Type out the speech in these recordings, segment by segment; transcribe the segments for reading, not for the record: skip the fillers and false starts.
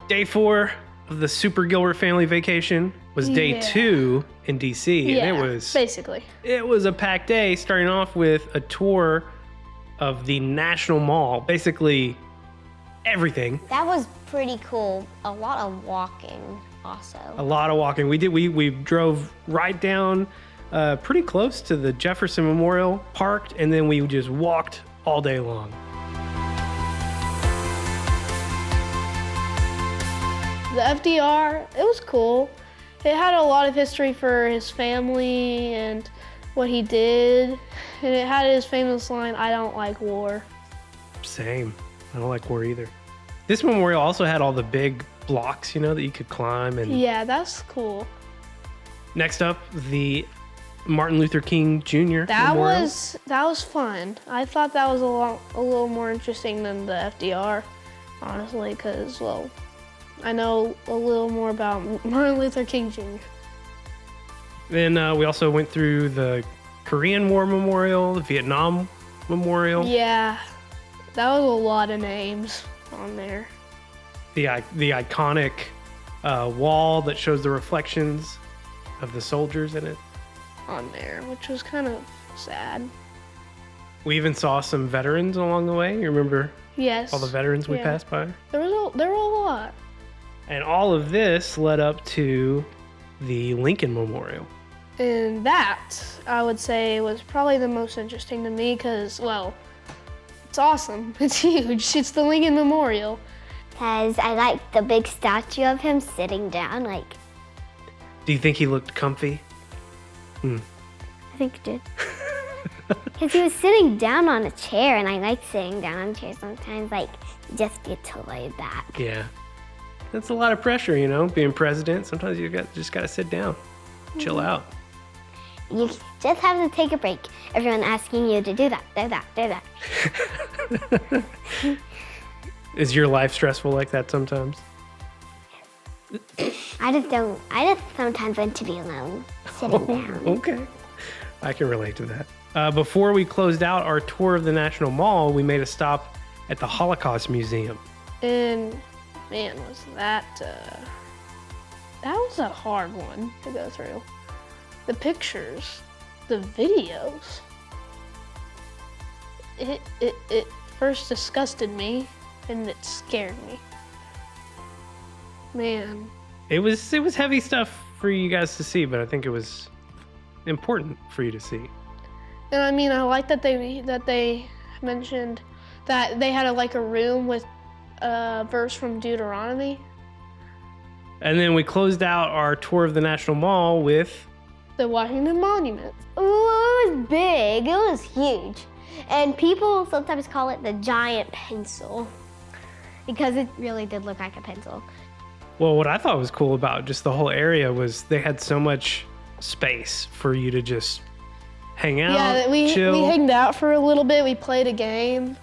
Day 4 of the Super Gilbert Family vacation was day 2 in DC. Yeah, and it was basically. It was a packed day, starting off with a tour of the National Mall. Basically everything. That was pretty cool. A lot of walking also. A lot of walking. We drove right down pretty close to the Jefferson Memorial, parked, and then we just walked all day long. The FDR, it was cool. It had a lot of history for his family and what he did. And it had his famous line, "I don't like war." Same. I don't like war either. This memorial also had all the big blocks, you know, that you could climb. And Yeah, that's cool. next up, the Martin Luther King Jr. That Memorial. was fun. I thought that was a little more interesting than the FDR, honestly, because, well, I know a little more about Martin Luther King Jr. Then we also went through the Korean War Memorial, the Vietnam Memorial. Yeah, that was a lot of names on there. The iconic wall that shows the reflections of the soldiers in it. On there, which was kind of sad. We even saw some veterans along the way. You remember Yes. all the veterans we passed by? There were a lot. And all of this led up to the Lincoln Memorial. And that, I would say, was probably the most interesting to me because, well, it's awesome. It's huge. It's the Lincoln Memorial. Because I like the big statue of him sitting down, like. Do you think he looked comfy? I think it did. Because he was sitting down on a chair, and I like sitting down on chairs sometimes, like, just get to lay back. Yeah. That's a lot of pressure, you know, being president. Sometimes you just got to sit down, chill out. You just have to take a break. Everyone asking you to do that, do that, do that. Is your life stressful like that sometimes? I just sometimes want to be alone, sitting down. Okay. I can relate to that. Before we closed out our tour of the National Mall, we made a stop at the Holocaust Museum. And, man, was that was a hard one to go through. The pictures, the videos. It first disgusted me, and it scared me. Man. It was heavy stuff for you guys to see, but I think it was important for you to see. And I mean, I like that they mentioned that they had a room with a verse from Deuteronomy. And then we closed out our tour of the National Mall with The Washington Monument. Ooh, it was big, it was huge. And people sometimes call it the giant pencil because it really did look like a pencil. Well, what I thought was cool about just the whole area was they had so much space for you to just hang out, chill. We hanged out for a little bit. We played a game.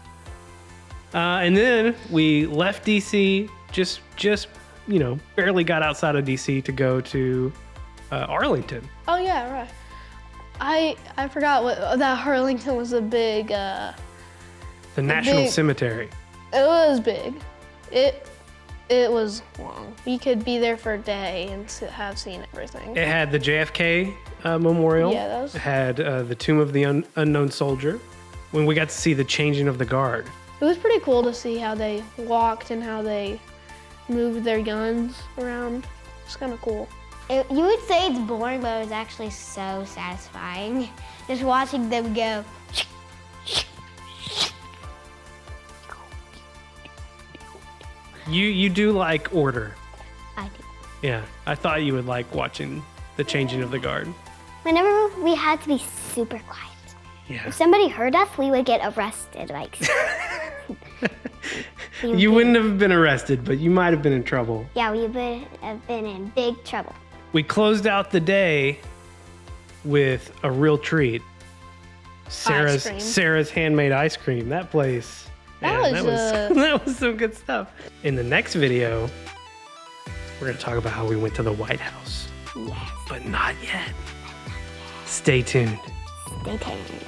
And then we left DC, just you know, barely got outside of DC to go to Arlington. Oh yeah, right. I forgot that Arlington was a big. The National Cemetery. It was big. It was long. You could be there for a day and have seen everything. It had the JFK Memorial. Yeah, that was... It had the Tomb of the Unknown Soldier. When we got to see the changing of the guard. It was pretty cool to see how they walked and how they moved their guns around. It's kind of cool. You would say it's boring, but it was actually so satisfying. Just watching them go. You do like order. I do. Yeah, I thought you would like watching the changing of the guard. Whenever we had to be super quiet. Yeah. If somebody heard us, we would get arrested. Like. You wouldn't have been arrested, but you might have been in trouble. Yeah, we would have been in big trouble. We closed out the day with a real treat. Sarah's handmade ice cream. That place. That was some good stuff. In the next video, we're going to talk about how we went to the White House. Yes. But not yet. Stay tuned. Stay tuned.